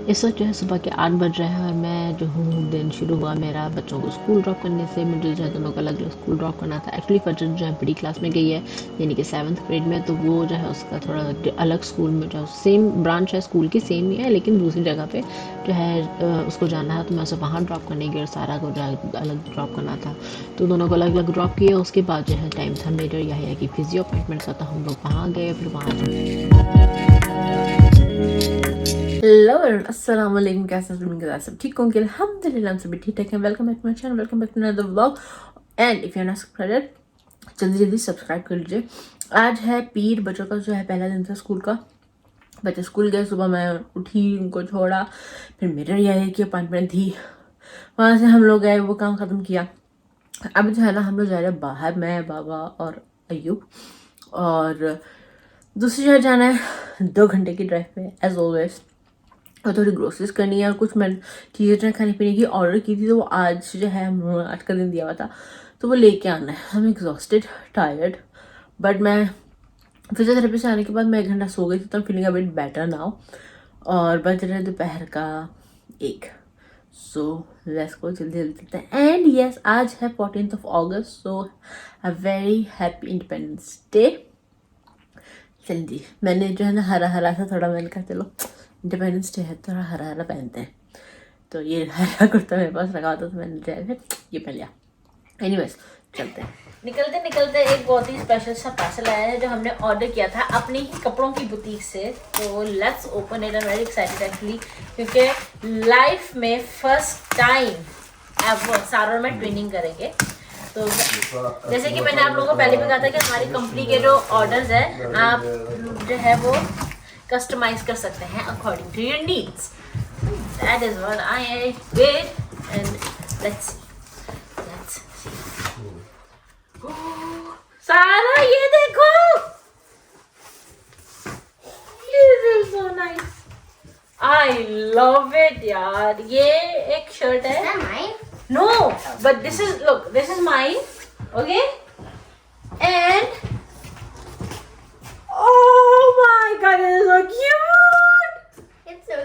इस वक्त जो है सुबह के 8 बज रहे हैं और मैं जो हूँ दिन शुरू हुआ मेरा बच्चों को स्कूल ड्रॉप करने से। मुझे जो है दोनों को अलग अलग स्कूल ड्रॉप करना था। एक्चुअली फजर जो है बड़ी क्लास में गई है, यानी कि 7th ग्रेड में, तो वो जो है उसका थोड़ा अलग स्कूल में, जो सेम ब्रांच है स्कूल की, सेम ही है लेकिन दूसरी जगह पे जो है उसको जाना है, तो मैं उसे वहाँ ड्रॉप करने गई और सारा को जो है अलग ड्रॉप करना था। तो दोनों को अलग अलग ड्रॉप किया। उसके बाद जो है टाइम था मेरे यह की फिजियो अपॉइंटमेंट का, तो हम लोग वहाँ गए। फिर वहाँ हेलो अस्सलाम वालेकुम, कैसे हैं सब? ठीक होंगे अल्हम्दुलिल्लाह, हम सभी ठीक ठाक हैं। Welcome back to my channel, welcome back to another vlog. And if you are not subscribed जल्दी जल्दी सब्सक्राइब कर लीजिए। आज है पीर, बच्चों का जो है पहला दिन था स्कूल का। बच्चे स्कूल गए, सुबह मैं उठी, उनको छोड़ा, फिर मेरे यह की अपॉइंटमेंट थी, वहाँ से हम लोग गए, वो काम ख़त्म किया। अब जो है ना हम लोग जा रहे हैं बाहर, मैं, बाबा और अयूब, और दूसरी जगह जाना है 2 घंटे की ड्राइव पे एज ऑलवेज। और थोड़ी ग्रोसरीज करनी है और कुछ मैं चीज़ें खाने पीने की ऑर्डर की थी, तो वो आज जो है आज का दिन दिया हुआ था, तो वो लेके आना है। I am exhausted, tired, but मैं फिजियोथेरेपी से आने के बाद मैं 1 घंटा सो गई थी, तो feeling a bit better now. और बज रहे दोपहर का 1। सो लेट्स गो, जल्दी जल्दी चलते हैं। एंड यस, आज है 14th August, so a very happy Independence day. जल्दी मैंने जो है ना हरा हरा सा थोड़ा, मैंने कहा चलो इंडिपेंडेंस डे है, थोड़ा हरा हरा पहनते हैं, तो ये हरा कुर्ता मेरे पास रखा होता, तो मैंने जो है ये पहन लिया। एनीवेज चलते हैं। निकलते निकलते एक बहुत ही स्पेशल सा पार्सल आया है जो हमने ऑर्डर किया था अपने ही कपड़ों की बुटीक से। तो let's open it. I am very excited actually, क्योंकि लाइफ में फर्स्ट टाइम एवर सारों में ट्विनिंग करेंगे। तो जैसे कि मैंने आप लोगों को पहले भी कहा था कि हमारी कंपनी के जो ऑर्डर्स है आप जो है वो कस्टमाइज कर सकते हैं according to your needs. That is what I did and let's see. सारा ये देखो, this is so nice, I love it यार। ये एक शर्ट है, no, but this is, look, this is mine, okay, and oh my god, it is so cute. It's so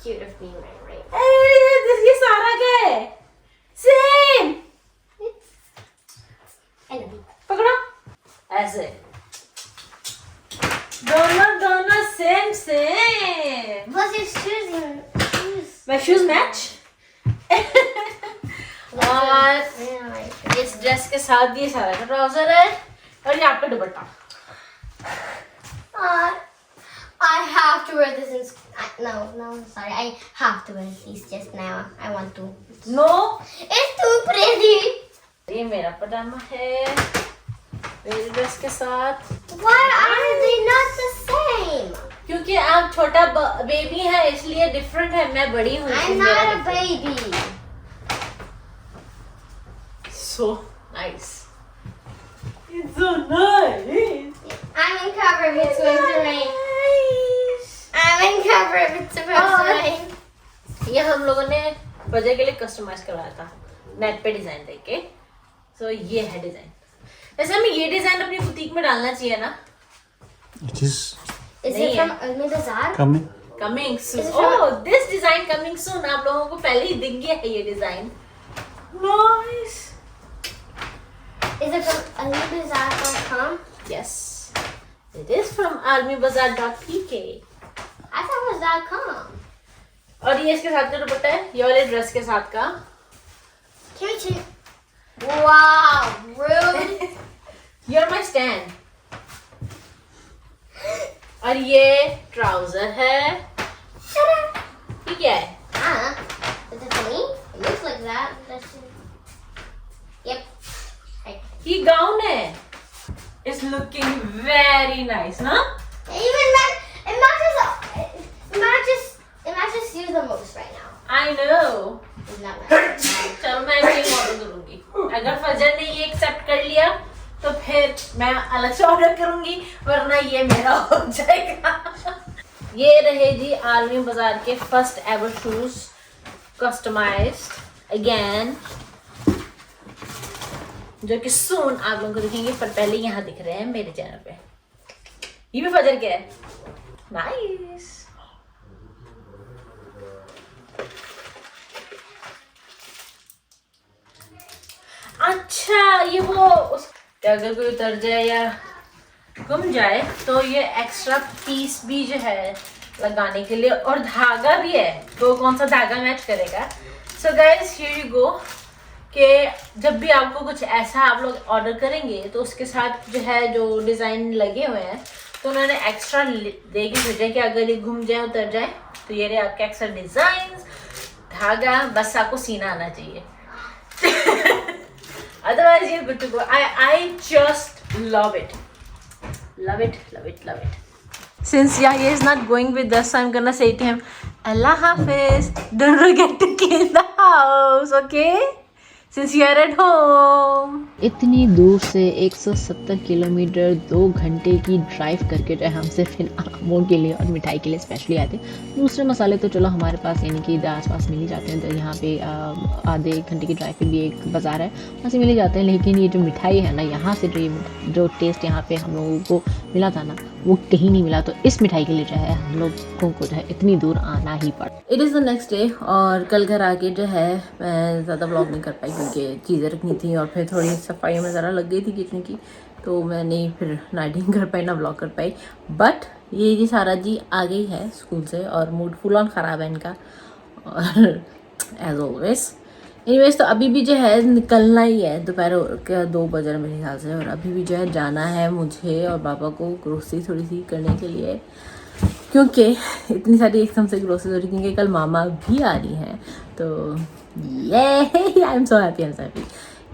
cute of me, right? Hey, this ये सारा क्या है? Same. I love you. पकड़ो ऐसे, दोनों same same. Plus your shoes. My shoes match. और Yeah, इस dress के साथ ये सारा ट्राउजर है और यहाँ पे दुपट्टा। I have to wear this in. No, sorry. I have to wear these just now. I want to. No, It's too pretty. ये मेरा पजामा है मेरी ड्रेस के साथ। Why are they not the same? क्योंकि आप छोटा बेबी है इसलिए डिफरेंट है, मैं बड़ी हूँ। I'm not a baby. So nice. It's so nice. I'm in cover if it's going to rain. I'm in cover if it's supposed to rain. ये हम लोगों ने बजे के लिए कस्टमाइज करवाया था नेट पे डिजाइन देके। सो ये है डिजाइन। वैसे हमें ये डिजाइन अपनी बुटीक में डालना चाहिए ना। It is Is नहीं it है। from Almi Bazaar? coming. Coming soon. Is it from- oh, this design coming soon. आप लोगों को पहले ही दिख गया है ये design. Nice. Is it from AlmiBazaar.com? Yes, it is from almibazaar.pk. I thought it was .com. और ये इसके साथ का दुपट्टा है, ये वाले ड्रेस के साथ का। Can we change? Wow, rude. You're my stand. और ये ट्राउजर है। Shut up. ये क्या है? Is it for me? It looks like that. That's Yep. Right. ये गाउन है। It's looking very nice, ना? It matches you the most right now. I know. It's not matching. चलो मैं एक ऑर्डर करूंगी। अगर फजर ने ये एक्सेप्ट कर लिया तो फिर मैं अलग से ऑर्डर करूंगी, वरना ये मेरा हो जाएगा। ये रहे जी आलमी बाजार के first ever shoes, customised again, जो कि सून आप लोगों को दिखेंगे, पर पहले यहाँ दिख रहे हैं मेरे चैनल पे। ये भी फजर के है। नाइस। अच्छा ये वो अगर कोई उतर जाए या गुम जाए तो ये एक्स्ट्रा पीस भी जो है लगाने के लिए, और धागा भी है, तो कौन सा धागा मैच करेगा। So guys here you go, कि जब भी आपको कुछ ऐसा आप लोग ऑर्डर करेंगे तो उसके साथ जो है जो डिज़ाइन लगे हुए हैं तो उन्होंने एक्स्ट्रा दे के भेजा कि अगर ये घूम जाए उतर जाए तो ये रहे आपके एक्स्ट्रा डिज़ाइन, धागा, बस आपको सीना आना चाहिए। अदरवाइज ये good to go. I just love it, love it. Since Yahya is not going with us, so I'm gonna say to him, Allah Hafiz, don't forget to clean the house, okay? Since you are at home. इतनी दूर से 170 kilometre 2 घंटे की drive करके जो है हम सिर्फ इन आमों के लिए और मिठाई के लिए स्पेशली आए थे। दूसरे मसाले तो चलो हमारे पास यानी कि आस पास मिल ही जाते हैं, तो यहाँ पे आधे 1 घंटे की ड्राइव पे भी एक बाज़ार है, वहाँ से मिल ही जाते हैं। लेकिन ये जो मिठाई है ना, यहाँ से जो टेस्ट यहाँ पे हम लोगों को मिला था ना, वो कहीं नहीं मिला। तो इस मिठाई के लिए जो है हम लोगों को जो है इतनी दूर आना ही पड़ा। It is the next day, और कल घर आके जो है मैं ज़्यादा व्लॉग नहीं कर पाई क्योंकि चीज़ें रखनी थी और फिर थोड़ी सफाई में ज़रा लग गई थी किचन की, तो मैं नहीं फिर नाइटिंग कर पाई ना व्लॉग कर पाई। बट ये जी सारा जी आ गई है स्कूल से और मूड फुल ऑन ख़राब है इनका, और एज ऑलवेज एनीवेज तो अभी भी जो है निकलना ही है, दोपहर के 2 बज रहे मेरे ख्याल से, और अभी भी जो है जाना है मुझे और पापा को ग्रोसरी थोड़ी सी करने के लिए, क्योंकि इतनी सारी एकदम से ग्रोसरी हो रही, क्योंकि कल मामा भी आ रही हैं। तो ये आई एम सो हैप्पी,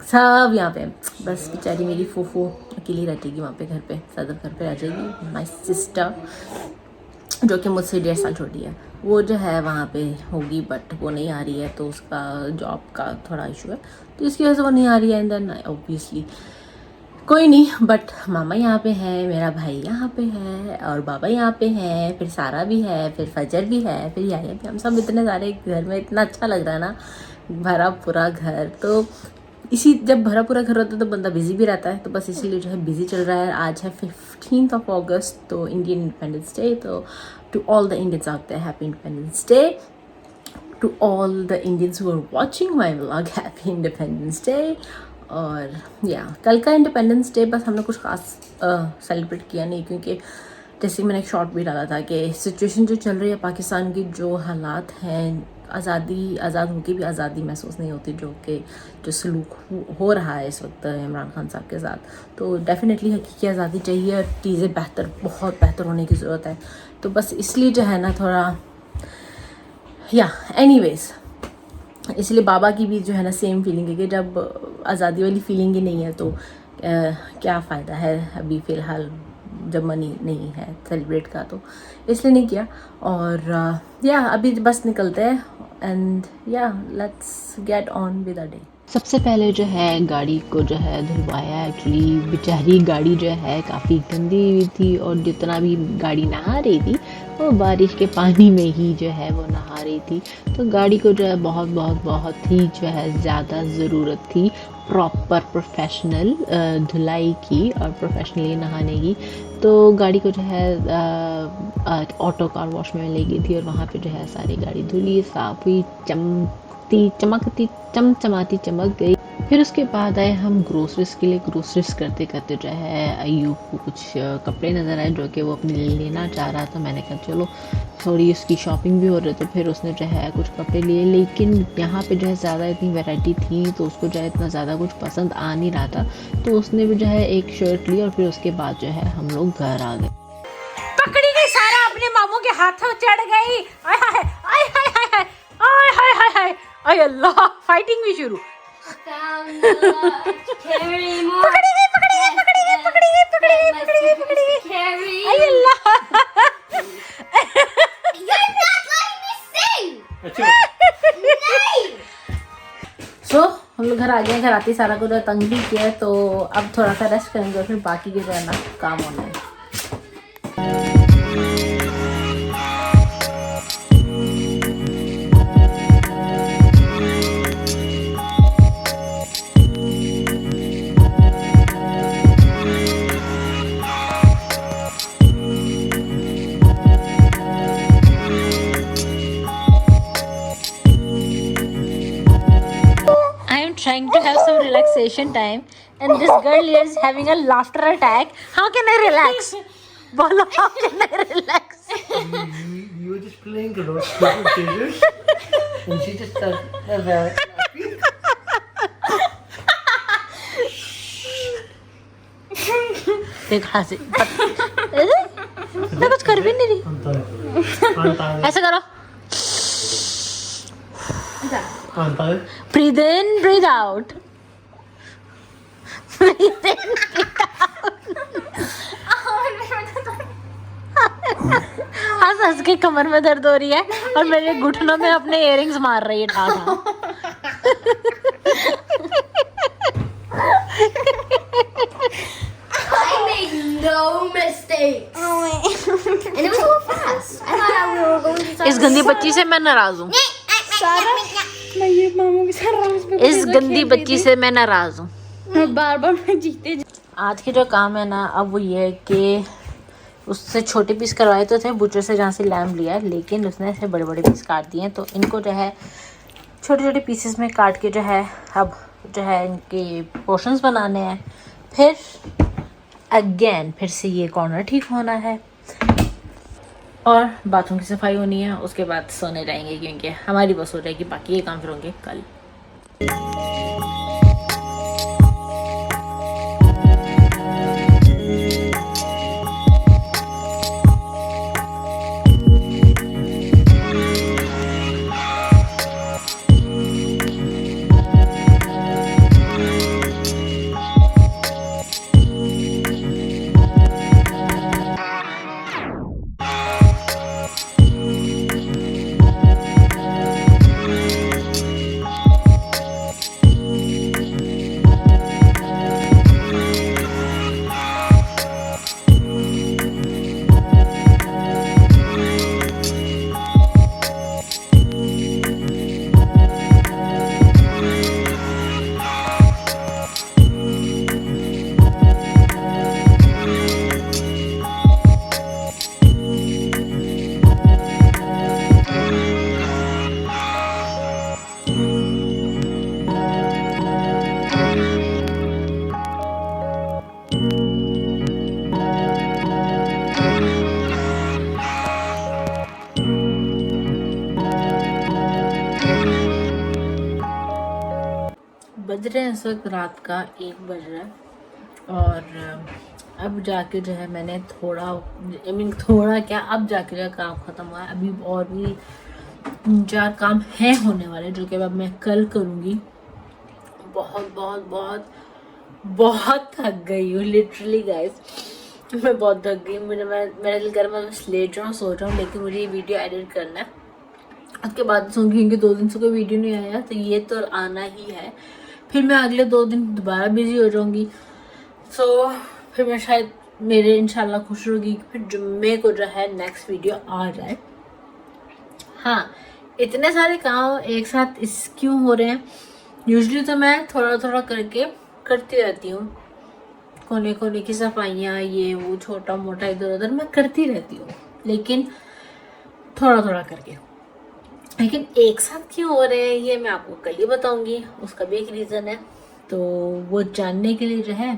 सब यहाँ पे। बस बेचारी मेरी फूफू अकेली रहती वहाँ पे घर पे, सदर घर पे आ जाएगी। माई सिस्टर जो कि मुझसे 1.5 साल छोटी है, वो जो है वहाँ पे होगी, बट वो नहीं आ रही है, तो उसका जॉब का थोड़ा इशू है, तो इसकी वजह से वो नहीं आ रही है। एंड देन ऑब्वियसली कोई नहीं, बट मामा यहाँ पे है, मेरा भाई यहाँ पे है, और बाबा यहाँ पे है, फिर सारा भी है, फिर फजर भी है, फिर याया भी। हम सब इतने सारे घर में, इतना अच्छा लग रहा है ना, भरा पूरा घर। तो इसी जब भरा पूरा घर होता है तो बंदा बिजी भी रहता है, तो बस इसीलिए जो है बिजी चल रहा है। आज है 15th of August, तो इंडियन इंडिपेंडेंस डे। तो to all the Indians out there, happy Independence Day. To all the Indians who are watching my vlog, happy Independence Day. और या कल का इंडिपेंडेंस डे बस हमने कुछ खास सेलिब्रेट किया नहीं, क्योंकि जैसे मैंने एक शॉर्ट भी डाला था कि सिचुएशन जो चल रही है पाकिस्तान की, जो हालात हैं, आज़ाद होकर भी आज़ादी महसूस नहीं होती, जो सलूक हो रहा है इस वक्त इमरान खान साहब के साथ, तो डेफिनेटली हकीकी आज़ादी चाहिए और चीज़ें बहुत बेहतर होने की ज़रूरत है। तो बस इसलिए जो है ना थोड़ा या एनीवेज, इसलिए बाबा की भी जो है ना सेम फीलिंग है कि जब आज़ादी वाली फीलिंग ही नहीं है तो क्या फ़ायदा है अभी फ़िलहाल, जब मनी नहीं है सेलिब्रेट का, तो इसलिए नहीं किया। और या अभी बस निकलते हैं, एंड या let's get on with a day. सबसे पहले जो है गाड़ी को जो है धुलवाया। एक्चुअली बेचारी गाड़ी जो है काफ़ी गंदी हुई थी, और जितना भी गाड़ी नहा रही थी वो बारिश के पानी में ही जो है वो नहा रही थी। तो गाड़ी को जो है बहुत ही जो है ज़्यादा ज़रूरत थी प्रॉपर प्रोफेशनल धुलाई की और प्रोफेशनली नहाने की। तो गाड़ी को जो है ऑटो कार वॉश में ले गई थी, और वहाँ पे जो है सारी गाड़ी धुली, साफ हुई, चमचमाती चमक गई। फिर उसके बाद आए हम ग्रोसरीज के लिए। ग्रोसरीज करते करते जो है अयूब को कुछ कपड़े नज़र आए जो कि वो अपने लिए लेना चाह रहा था। मैंने कहा चलो थोड़ी उसकी शॉपिंग भी हो रही, तो फिर उसने जो है कुछ कपड़े लिए, लेकिन यहाँ पे जो है ज़्यादा इतनी वैरायटी थी तो उसको जो है इतना ज़्यादा कुछ पसंद आ नहीं रहा था, तो उसने भी जो है एक शर्ट ली, और फिर उसके बाद जो है हम लोग घर आ गए। पकड़ी गई, सारा अपने मामू के हाथों चढ़ गई। आय हाय आय हाय हाय हाय आय हाय हाय हाय आय अल्लाह, फाइटिंग भी शुरू। पकड़ी गई आय अल्लाह। सो हम लोग घर आ गए। घर आते ही सारा को तंग भी किया है, तो अब थोड़ा सा रेस्ट करेंगे और फिर बाकी के जो है ना काम होना है। trying to have some relaxation time, and this girl here is having a laughter attack. How can I relax? Bolo, how can I relax? You were just playing a lot of scissors, and she just started. देख हंसी मैं कुछ कर भी नहीं रही. ऐसे करो. Breathe in, breathe out. Breathe in, breathe out. हंस के कमर में दर्द हो रही है और मेरे घुटनों में अपने इयररिंग्स मार रही है ठाठा. I made no mistakes. Oh wait. And it was so fast. I thought we were going to start. इस गंदी बच्ची से मैं नाराज हूँ. मैं ये मामू के साथ राउंड्स पे इस गंदी बच्ची से मैं नाराज हूँ. बार बार मैं जीते आज के जो काम है ना, अब वो ये है कि उससे छोटे पीस करवाए तो थे बुचर से जहाँ से लैम्ब लिया, लेकिन उसने ऐसे बड़े बड़े पीस काट दिए. तो इनको जो है छोटे छोटे पीसेस में काट के जो है अब जो है इनके पोर्शंस बनाने हैं. फिर अगेन फिर से ये कॉर्नर ठीक होना है और बाथरूम की सफाई होनी है. उसके बाद सोने जाएंगे क्योंकि हमारी बस हो जाएगी, बाकी ये काम फिर होंगे कल. बज रहे हैं इस वक्त रात का 1 बज रहा है और अब जाके जो है मैंने थोड़ा क्या, अब जाके जो काम ख़त्म हुआ है. अभी और भी 4 काम हैं होने वाले जो कि अब मैं कल करूँगी. बहुत बहुत बहुत बहुत थक गई हूँ लिटरली गाइस. मैं बहुत थक गई. मेरा दिल कर मैं बस लेट जाऊँ सो जाऊँ, लेकिन मुझे ये वीडियो एडिट करना है. उसके बाद सोंगी क्योंकि 2 दिन से कोई वीडियो नहीं आया, तो ये तो आना ही है. फिर मैं अगले 2 दिन दोबारा बिजी हो जाऊंगी. सो फिर मैं शायद मेरे इंशाल्लाह खुश होगी कि फिर जुम्मे को जो है नेक्स्ट वीडियो आ जाए. हाँ, इतने सारे काम एक साथ क्यों हो रहे हैं? यूजुअली तो मैं थोड़ा थोड़ा करके करती रहती हूँ. कोने कोने की सफाइयाँ, ये वो छोटा मोटा इधर उधर मैं करती रहती हूँ, लेकिन थोड़ा थोड़ा करके. लेकिन एक साथ क्यों हो रहे हैं ये मैं आपको कल ही बताऊंगी. उसका भी एक रीज़न है, तो वो जानने के लिए जो है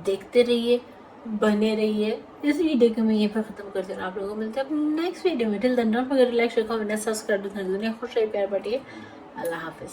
देखते रहिए, बने रहिए. इस वीडियो को मैं यहीं पर ख़त्म करती हूँ. आप लोगों को मिलते हैं नेक्स्ट वीडियो में. Till then don't forget to like, share, comment, subscribe. दुनिया खुश रहिए, प्यार बांटिए. अल्लाह हाफिज़.